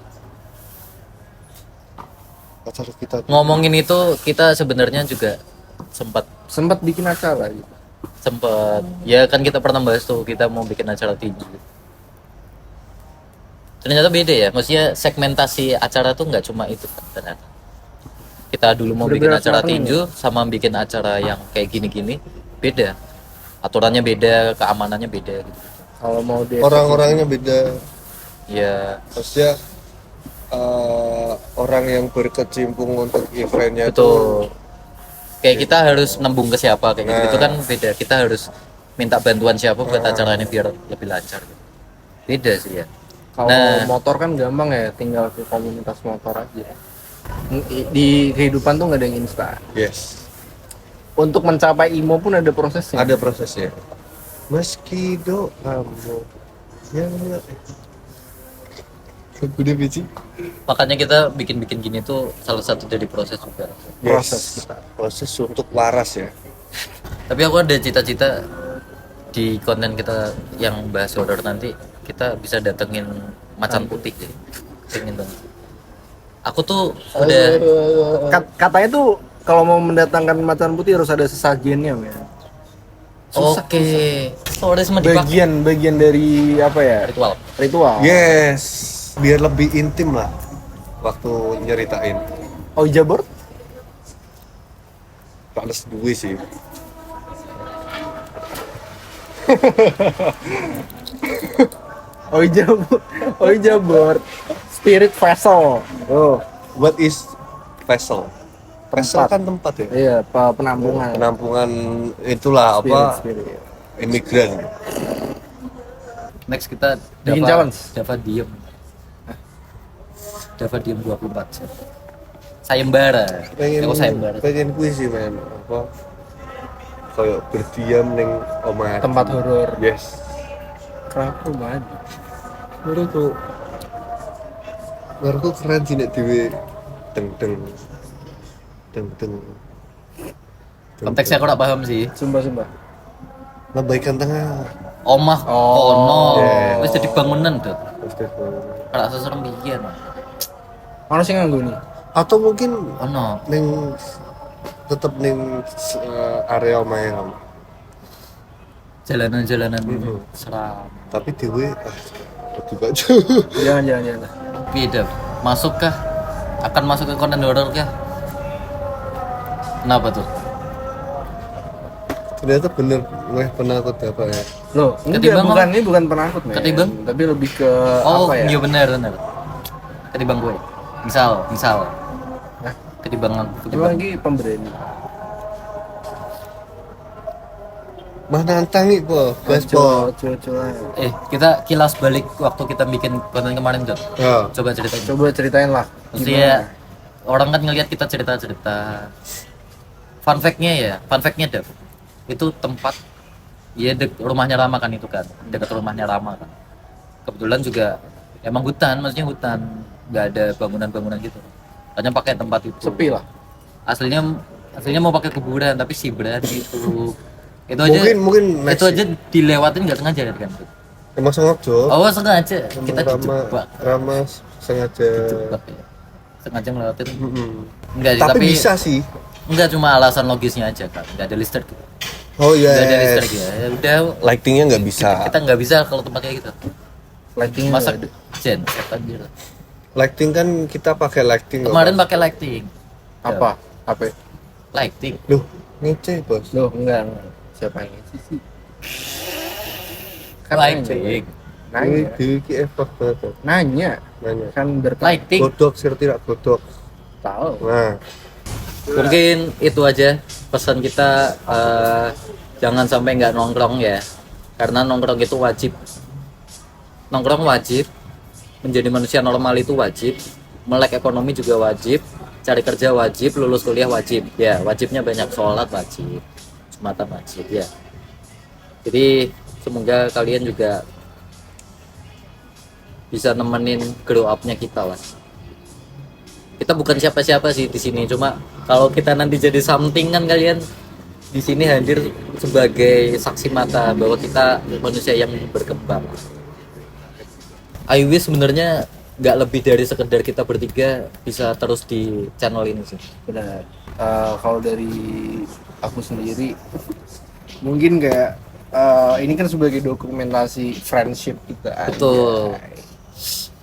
Acara kita Ngomongin itu kita sebenarnya juga sempat Bikin acara gitu. ya kan kita pernah bahas tuh kita mau bikin acara tinju. Ternyata beda ya, maksudnya segmentasi acara tuh nggak cuma itu kan ternyata. Kita dulu mau bikin Bener-bener acara happening tinju sama bikin acara yang kayak gini-gini beda. Aturannya beda, keamanannya beda gitu. Kalau mau di orang-orangnya beda. Ya, Maksudnya orang yang berkecimpung untuk eventnya itu betul. Kayak kita harus nembung ke siapa kayak gitu, kan beda. Kita harus minta bantuan siapa buat acaranya biar lebih lancar gitu. Beda sih ya. Kalau Nah. motor kan gampang ya, tinggal ke komunitas motor aja. Di kehidupan tuh nggak ada yang instan. yes, Untuk mencapai IMO pun ada prosesnya. ada prosesnya. Meski doamu yang udah biji Makanya kita bikin-bikin gini tuh salah satu dari proses juga. Proses kita. proses untuk waras ya. Tapi aku ada cita-cita di konten kita yang bahas horor nanti kita bisa datengin macan putih deh. Pengen banget. Aku tuh udah Katanya tuh kalau mau mendatangkan macan putih harus ada sesajennya, men. oke. Oh, ada semua dipakai Bagian dari apa ya? ritual. Ritual. Yes, biar lebih intim lah waktu nyeritain. Oh, Jabor? Pales duwe sih. Oh, Jabor. Oh, Jabor. Spirit vessel. Oh, What is vessel? Vessel Tempat. kan tempat ya. iya, penampungan. Penampungan itulah Spirit. imigran. Next kita Bikin challenge. Dava diem. Dava diem 24 jam. Sayembara. Aku sayembara. pengen kuis sih men apa kayak berdiam neng omah Tempat horor. yes Kenapa rumah aja? menurutku keren sih nek dhewe deng deng deng deng. Konteksnya aku gak paham sih. Sumpah. Lambaikan tengah. Omah kono. Yeah. Wis jadi bangunan tuh. Terus deh. Ora seserem biyen. Mana sih nganggo nih? Atau mungkin Ono. ning tetep ning area omahe kamu. Jalanan-jalanan Mhm. seram. Tapi dhewe kudu baju. Jangan. Piye, Dap? Masuk kah? Akan masuk ke konten horor kah? Kenapa tuh? Ternyata bener penakut apa ya? Loh, Ketimbang ini bukan penakut, men. Ketimbang? Tapi lebih ke Oh, apa ya? iya benar. Ketimbang gue. Misal. Hah? Ketimbang. Cuma lagi pemberani. Mah nantang iku, baseball. Coba. Kita kilas balik waktu kita bikin konten kemarin tuh. Ya. Coba ceritain. Coba ceritain lah. Maksudnya orang kan ngelihat kita cerita-cerita. Fun fact-nya, Dev. Itu tempat rumahnya Rama kan itu kan. Dekat rumahnya Rama kan. Kebetulan juga emang hutan, maksudnya hutan. Nggak ada bangunan-bangunan gitu. Hanya pakai tempat itu. Sepi lah. Aslinya mau pakai kuburan tapi sibran gitu. Itu aja Mungkin itu aja dilewatin nggak sengaja kan. emang sengaja. Oh, sengaja. Kita Rama dijebak. sengaja. Dijebak ya. Sengaja ngelewatin. Mm-mm. Enggak sih, Tapi bisa sih. enggak cuma alasan logisnya aja kan. Enggak ada listrik. Oh iya. Enggak ada listrik ya. Ya udah Lightingnya nggak bisa. kita nggak bisa kalau tempat kayak gitu. Lighting Masa genset aja. Lighting kan kita pakai lighting. Kemarin pakai lighting. apa? HP. Lighting. Loh, ngece bos. Loh, enggak. Siapa yang ngisi sih? Lighting. Ini Nanya. di effort banget. Nanya. Nanya. Kan Lighting. Godok sih tidak godok. tahu. Nah, Mungkin itu aja pesan kita, jangan sampai nggak nongkrong ya, karena nongkrong itu wajib. Nongkrong wajib, menjadi manusia normal itu wajib, melek ekonomi juga wajib, cari kerja wajib, lulus kuliah wajib. Ya, wajibnya banyak, sholat wajib, Jumatan wajib ya. Jadi semoga kalian juga bisa nemenin grow up-nya kita lah. Kita bukan siapa-siapa sih di sini, cuma kalau kita nanti jadi something kan kalian di sini hadir sebagai saksi mata bahwa kita manusia yang berkembang. I wish sebenarnya nggak lebih dari sekedar kita bertiga bisa terus di channel ini sih. Benar. Kalau dari aku sendiri, mungkin kayak ini kan sebagai dokumentasi friendship kita. Betul.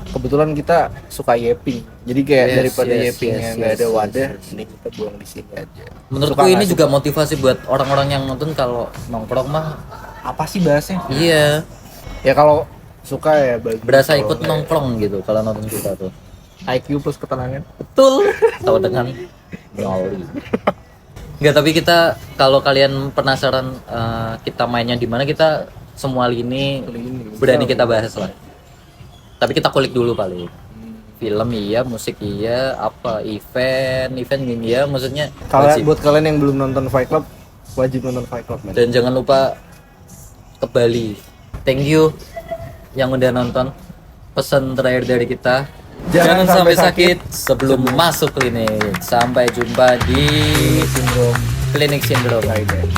Kebetulan kita suka yeping, jadi kayak daripada yepingnya nggak ada yes. wadah, ini kita buang di sini aja. Menurutku Suka ini nggak juga motivasi buat orang-orang yang nonton kalau nongkrong mah apa sih bahasnya? iya Ya kalau suka ya bagus. berasa Kalau ikut nggak, nongkrong gitu kalau nonton kita tuh. IQ plus ketenangan. Betul. Tahu dengan melalui. Enggak, tapi kita kalau kalian penasaran kita mainnya di mana, kita semua lini berani kita bahas lah. Tapi kita kulik dulu paling. Film iya, musik iya, apa event ini ya, maksudnya Kalian wajib. buat kalian yang belum nonton Fight Club, wajib nonton Fight Club, man. Dan jangan lupa ke Bali. Thank you yang udah nonton. Pesan terakhir dari kita, jangan sampai sakit sebelum masuk klinik. Sampai jumpa di Sindrom klinik sindrom. Friday.